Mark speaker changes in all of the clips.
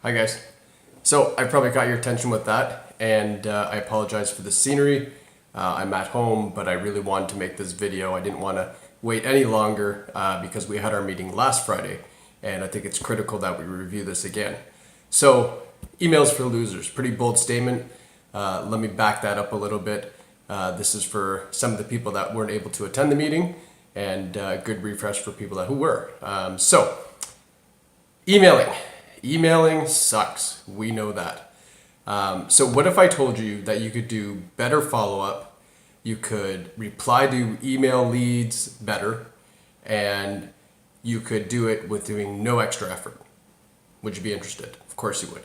Speaker 1: Hi guys. So I probably got your attention with that, and I apologize for the scenery. I'm at home, but I really wanted to make this video. I didn't want to wait any longer because we had our meeting last Friday, and I think it's critical that we review this again. So, emails for losers, pretty bold statement. Let me back that up a little bit. This is for some of the people that weren't able to attend the meeting, and good refresh for people who were. Emailing sucks. We know that. So what if I told you that you could do better follow-up, you could reply to email leads better, and you could do it with doing no extra effort? Would you be interested? Of course you would.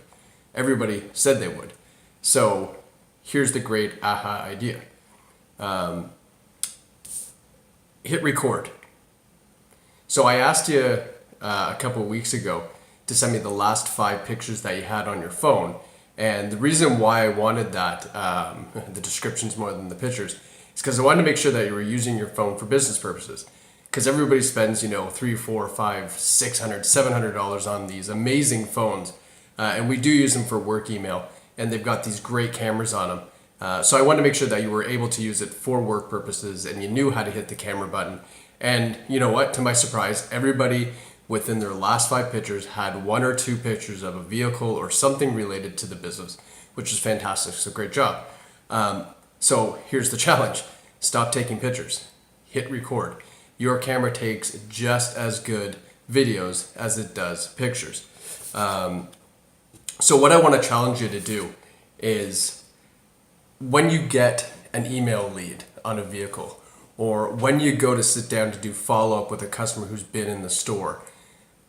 Speaker 1: Everybody said they would. So here's the great aha idea. Hit record. So I asked you a couple of weeks ago to send me the last 5 pictures that you had on your phone. And the reason why I wanted that, the descriptions more than the pictures, is because I wanted to make sure that you were using your phone for business purposes. Because everybody spends, $300, $400, $500, $600, $700 on these amazing phones. And we do use them for work email. And they've got these great cameras on them. So I wanted to make sure that you were able to use it for work purposes and you knew how to hit the camera button. And you know what? To my surprise, everybody within their last 5 pictures had 1 or 2 pictures of a vehicle or something related to the business, which is fantastic. So great job. So here's the challenge. Stop taking pictures. Hit record. Your camera takes just as good videos as it does pictures. So what I want to challenge you to do is when you get an email lead on a vehicle, or when you go to sit down to do follow-up with a customer who's been in the store,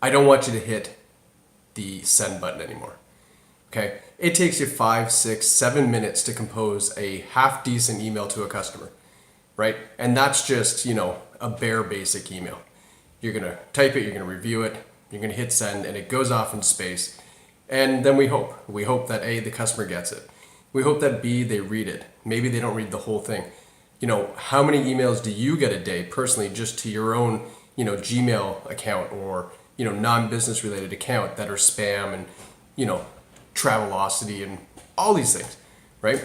Speaker 1: I don't want you to hit the send button anymore. Okay? It takes you 5, 6, 7 minutes to compose a half-decent email to a customer, right? And that's just, a bare basic email. You're gonna type it, you're gonna review it, you're gonna hit send, and it goes off in space. And then we hope that A, the customer gets it. We hope that B, they read it. Maybe they don't read the whole thing. How many emails do you get a day personally just to your own, Gmail account or, non-business related account that are spam and, Travelocity and all these things, right?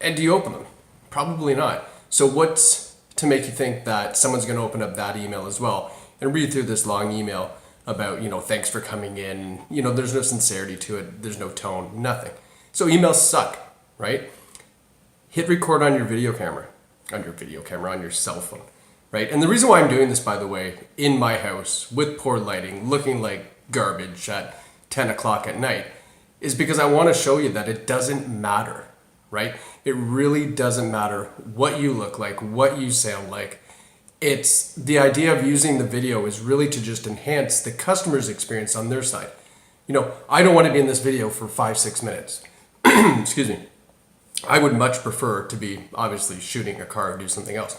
Speaker 1: And do you open them? Probably not. So what's to make you think that someone's going to open up that email as well and read through this long email about, thanks for coming in. There's no sincerity to it. There's no tone, nothing. So emails suck, right? Hit record on your video camera, on your cell phone, right? And the reason why I'm doing this, by the way, in my house with poor lighting, looking like garbage at 10 o'clock at night, is because I want to show you that it doesn't matter, right? It really doesn't matter what you look like, what you sound like. It's the idea of using the video is really to just enhance the customer's experience on their side. I don't want to be in this video for 5-6 minutes. Excuse me. I would much prefer to be obviously shooting a car or do something else,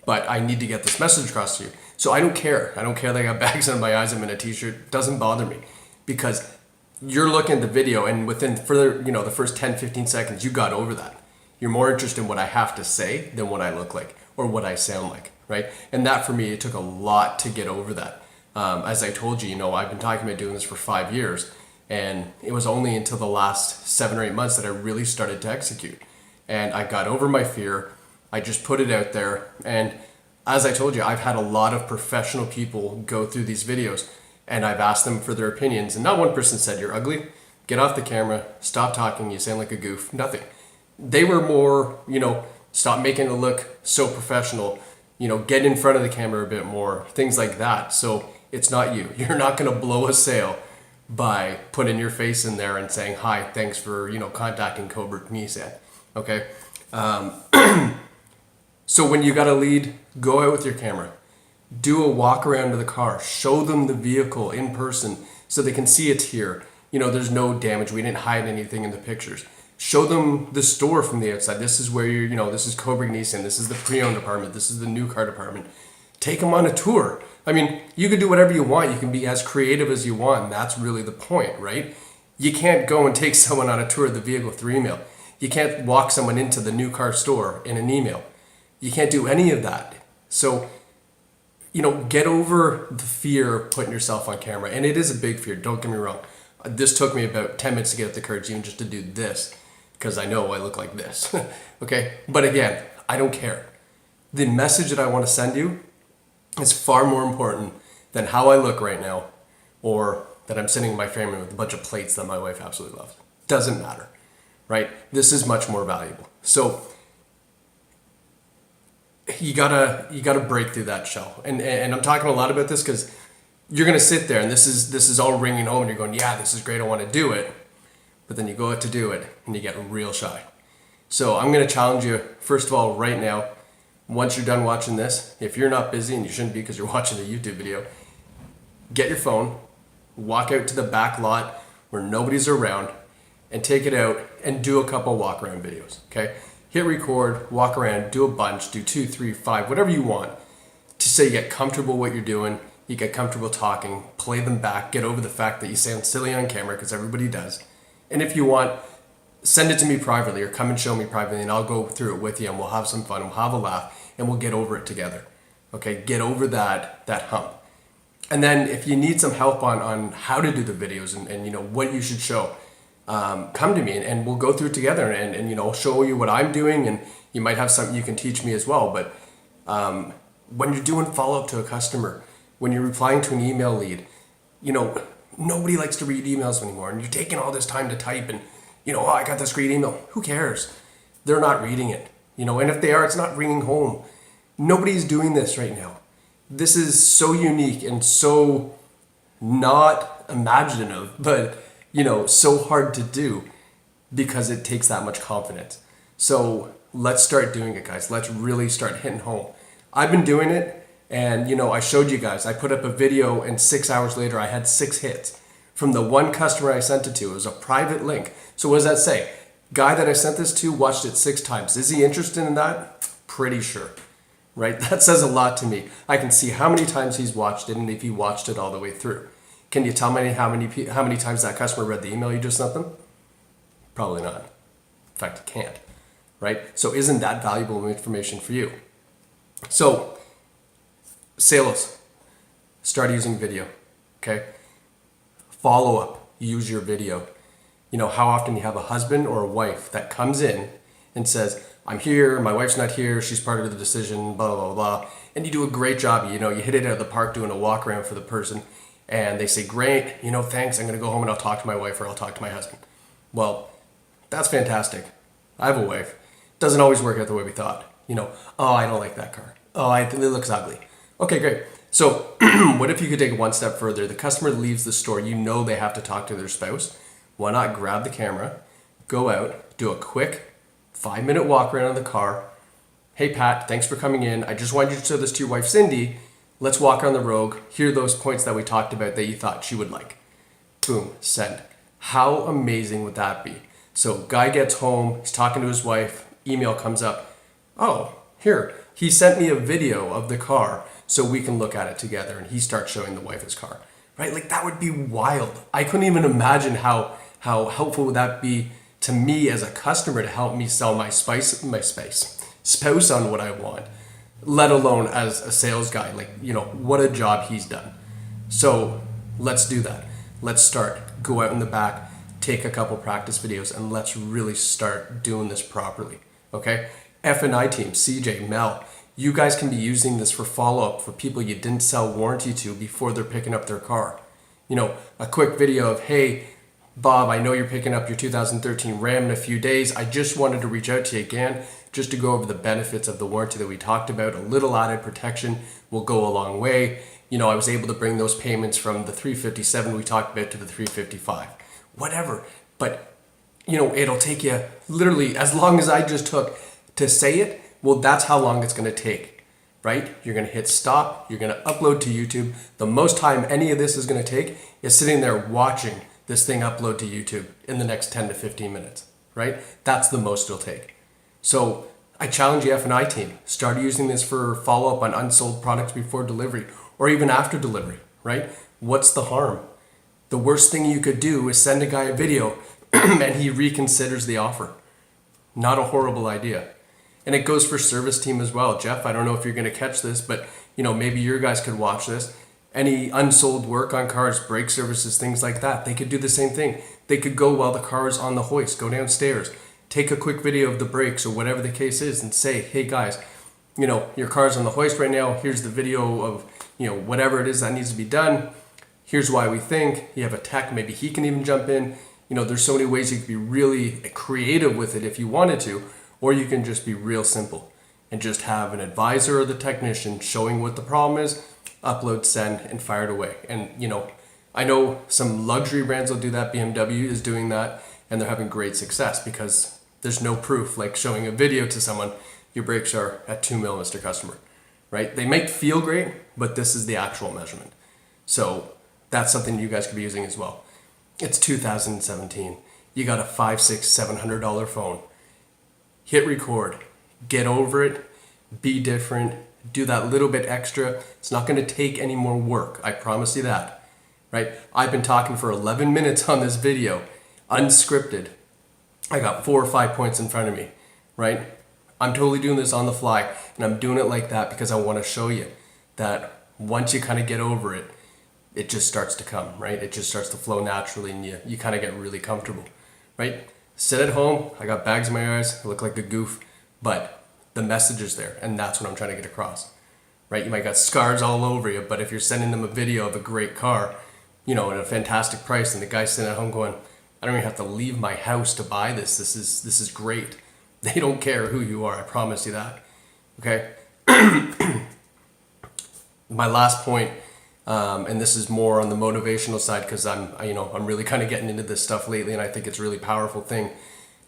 Speaker 1: but I need to get this message across to you. So I don't care. I don't care that I got bags under my eyes, I'm in a t-shirt. It doesn't bother me because you're looking at the video and within further, the first 10, 15 seconds, you got over that. You're more interested in what I have to say than what I look like or what I sound like, right? And that for me, it took a lot to get over that. As I told you, I've been talking about doing this for 5 years. And it was only until the last 7 or 8 months that I really started to execute. And I got over my fear. I just put it out there. And as I told you, I've had a lot of professional people go through these videos and I've asked them for their opinions. And not one person said, "You're ugly, get off the camera, stop talking, you sound like a goof," nothing. They were more, stop making it look so professional, get in front of the camera a bit more, things like that. So it's not you. You're not going to blow a sale by putting your face in there and saying, "Hi, thanks for, contacting Cobra Nissan." Okay? So when you got a lead, go out with your camera. Do a walk around to the car. Show them the vehicle in person so they can see it's here. There's no damage. We didn't hide anything in the pictures. Show them the store from the outside. This is where this is Cobra Nissan. This is the pre-owned department. This is the new car department. Take them on a tour. I mean, you can do whatever you want. You can be as creative as you want. And that's really the point, right? You can't go and take someone on a tour of the vehicle through email. You can't walk someone into the new car store in an email. You can't do any of that. So, get over the fear of putting yourself on camera. And it is a big fear, don't get me wrong. This took me about 10 minutes to get up the courage even just to do this, because I know I look like this. Okay? But again, I don't care. The message that I want to send you is far more important than how I look right now, or that I'm sitting in my family with a bunch of plates that my wife absolutely loves. Doesn't matter, right? This is much more valuable. So you gotta break through that shell. And I'm talking a lot about this because you're gonna sit there and this is all ringing home and you're going, yeah, this is great, I want to do it. But then you go out to do it and you get real shy. So I'm gonna challenge you, first of all, right now, once you're done watching this, if you're not busy, and you shouldn't be because you're watching a YouTube video, get your phone, walk out to the back lot where nobody's around, and take it out and do a couple walk around videos, okay? Hit record, walk around, do a bunch, do 2, 3, 5, whatever you want, to say you get comfortable what you're doing, you get comfortable talking, play them back, get over the fact that you sound silly on camera, because everybody does. And if you want, send it to me privately or come and show me privately and I'll go through it with you and we'll have some fun, we'll have a laugh, and we'll get over it together. Okay, get over that hump. And then if you need some help on how to do the videos and you know what you should show, come to me and we'll go through it together and you know, show you what I'm doing, and you might have something you can teach me as well. But when you're doing follow-up to a customer, when you're replying to an email lead, you know, nobody likes to read emails anymore, and you're taking all this time to type and, you know, oh, I got this great email. Who cares? They're not reading it, you know, and if they are, it's not ringing home. Nobody's doing this right now. This is so unique and so not imaginative, but, you know, so hard to do because it takes that much confidence. So let's start doing it, guys. Let's really start hitting home. I've been doing it, and, you know, I showed you guys. I put up a video, and 6 hours later, I had 6 hits. From the one customer I sent it to, it was a private link. So what does that say? Guy that I sent this to watched it 6 times. Is he interested in that? Pretty sure, right? That says a lot to me. I can see how many times he's watched it and if he watched it all the way through. Can you tell me how many times that customer read the email you just sent them? Probably not. In fact, you can't, right? So isn't that valuable information for you? So sales, start using video, okay? Follow up, use your video. You know, how often you have a husband or a wife that comes in and says, I'm here, my wife's not here, she's part of the decision, blah, blah, blah. And you do a great job. You know, you hit it out of the park doing a walk around for the person. And they say, great, you know, thanks, I'm gonna go home and I'll talk to my wife or I'll talk to my husband. Well, that's fantastic. I have a wife. Doesn't always work out the way we thought. You know, oh, I don't like that car. Oh, I think it looks ugly. Okay, great. So what if you could take it one step further? The customer leaves the store, you know they have to talk to their spouse. Why not grab the camera, go out, do a quick 5-minute walk around in the car. Hey Pat, thanks for coming in. I just wanted you to show this to your wife Cindy. Let's walk on the road. Here are those points that we talked about that you thought she would like. Boom, send. How amazing would that be? So guy gets home, he's talking to his wife, email comes up. Oh, here, he sent me a video of the car so we can look at it together, and he starts showing the wife his car, right? Like, that would be wild. I couldn't even imagine how helpful would that be to me as a customer to help me sell my spouse on what I want, let alone as a sales guy. Like, you know, what a job he's done. So let's do that. Let's start. Go out in the back, take a couple practice videos, and let's really start doing this properly, okay? F&I team, CJ, Mel, you guys can be using this for follow-up for people you didn't sell warranty to before they're picking up their car. You know, a quick video of, hey, Bob, I know you're picking up your 2013 Ram in a few days. I just wanted to reach out to you again just to go over the benefits of the warranty that we talked about. A little added protection will go a long way. You know, I was able to bring those payments from the 357 we talked about to the 355. Whatever. But, you know, it'll take you literally as long as I just took to say it. Well, that's how long it's going to take, right? You're going to hit stop. You're going to upload to YouTube. The most time any of this is going to take is sitting there watching this thing upload to YouTube in the next 10 to 15 minutes, right? That's the most it'll take. So I challenge you, F&I team, start using this for follow-up on unsold products before delivery or even after delivery, right? What's the harm? The worst thing you could do is send a guy a video and he reconsiders the offer. Not a horrible idea. And it goes for service team as well. Jeff, I don't know if you're going to catch this, but, you know, maybe your guys could watch this any unsold work on cars, brake services, things like that. They could do the same thing. They could go while the car is on the hoist, go downstairs, take a quick video of the brakes or whatever the case is and say, hey guys, your car's on the hoist right now. Here's the video of, whatever it is that needs to be done. Here's why we think. You have a tech, maybe he can even jump in. There's so many ways you could be really creative with it if you wanted to, or you can just be real simple and just have an advisor or the technician showing what the problem is, upload, send, and fire it away. And, I know some luxury brands will do that. BMW is doing that, and they're having great success because there's no proof, like showing a video to someone, your brakes are at 2 mil, Mr. Customer, right? They might feel great, but this is the actual measurement. So that's something you guys could be using as well. It's 2017. You got a $500, $600, $700 phone. Hit record, get over it, be different, do that little bit extra. It's not going to take any more work. I promise you that, right? I've been talking for 11 minutes on this video, unscripted. I got 4 or 5 points in front of me, right? I'm totally doing this on the fly, and I'm doing it like that because I want to show you that once you kind of get over it, it just starts to come, right? It just starts to flow naturally, and you kind of get really comfortable, right? Sit at home, I got bags in my eyes, I look like a goof, but the message is there, and that's what I'm trying to get across, right? You might got scars all over you, but if you're sending them a video of a great car, at a fantastic price, and the guy's sitting at home going, I don't even have to leave my house to buy this. This is great. They don't care who you are, I promise you that, okay? My last point, and this is more on the motivational side because I'm really kind of getting into this stuff lately, and I think it's a really powerful thing,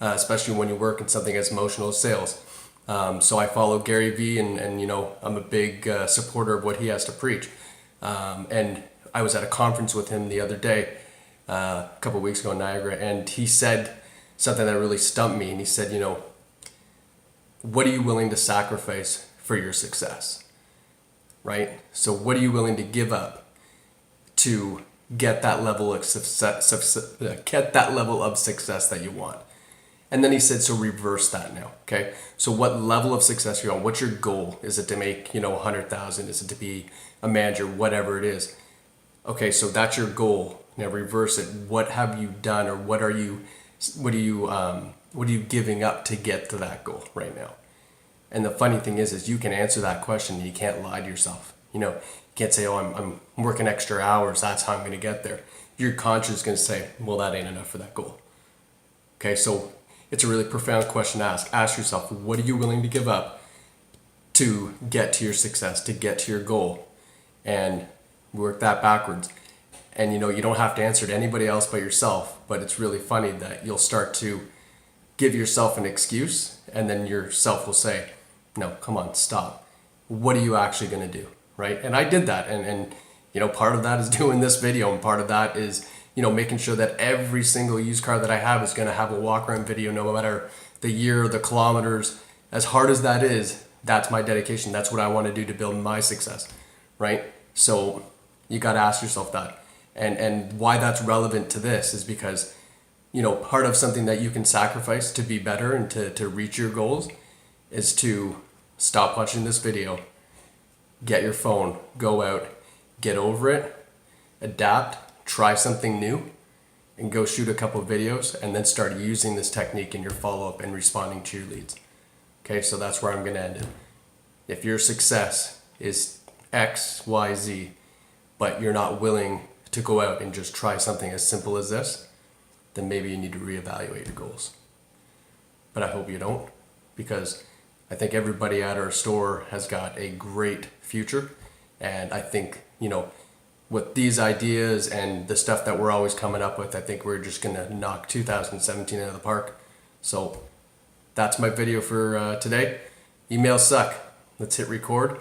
Speaker 1: especially when you work in something as emotional as sales. So I follow Gary Vee, and I'm a big supporter of what he has to preach. And I was at a conference with him the other day, a couple of weeks ago in Niagara, and he said something that really stumped me. And he said, what are you willing to sacrifice for your success? Right? So what are you willing to give up to get that level of success that you want? And then he said, so reverse that now, okay? So what level of success you're on? What's your goal? Is it to make, 100,000? Is it to be a manager? Whatever it is. Okay, so that's your goal. Now reverse it. What have you done, or what are you giving up to get to that goal right now? And the funny thing is you can answer that question and you can't lie to yourself. You can't say, oh, I'm working extra hours, that's how I'm going to get there. Your conscience is going to say, well, that ain't enough for that goal. Okay, so it's a really profound question to ask. Ask yourself, what are you willing to give up to get to your success, to get to your goal? And work that backwards. And you don't have to answer to anybody else but yourself, but it's really funny that you'll start to give yourself an excuse, and then yourself will say, no, come on, stop. What are you actually going to do, right? And I did that, and part of that is doing this video, and part of that is, making sure that every single used car that I have is going to have a walk-around video, no matter the year, the kilometers. As hard as that is, that's my dedication. That's what I want to do to build my success, right? So you got to ask yourself that. And why that's relevant to this is because, part of something that you can sacrifice to be better and to reach your goals is to stop watching this video, get your phone, go out, get over it, adapt, try something new, and go shoot a couple of videos, and then start using this technique in your follow-up and responding to your leads. Okay, so that's where I'm going to end it. If your success is X, Y, Z, but you're not willing to go out and just try something as simple as this, then maybe you need to reevaluate your goals. But I hope you don't, because I think everybody at our store has got a great future. And I think, with these ideas and the stuff that we're always coming up with, I think we're just going to knock 2017 out of the park. So that's my video for today. Emails suck. Let's hit record.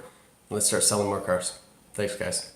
Speaker 1: Let's start selling more cars. Thanks, guys.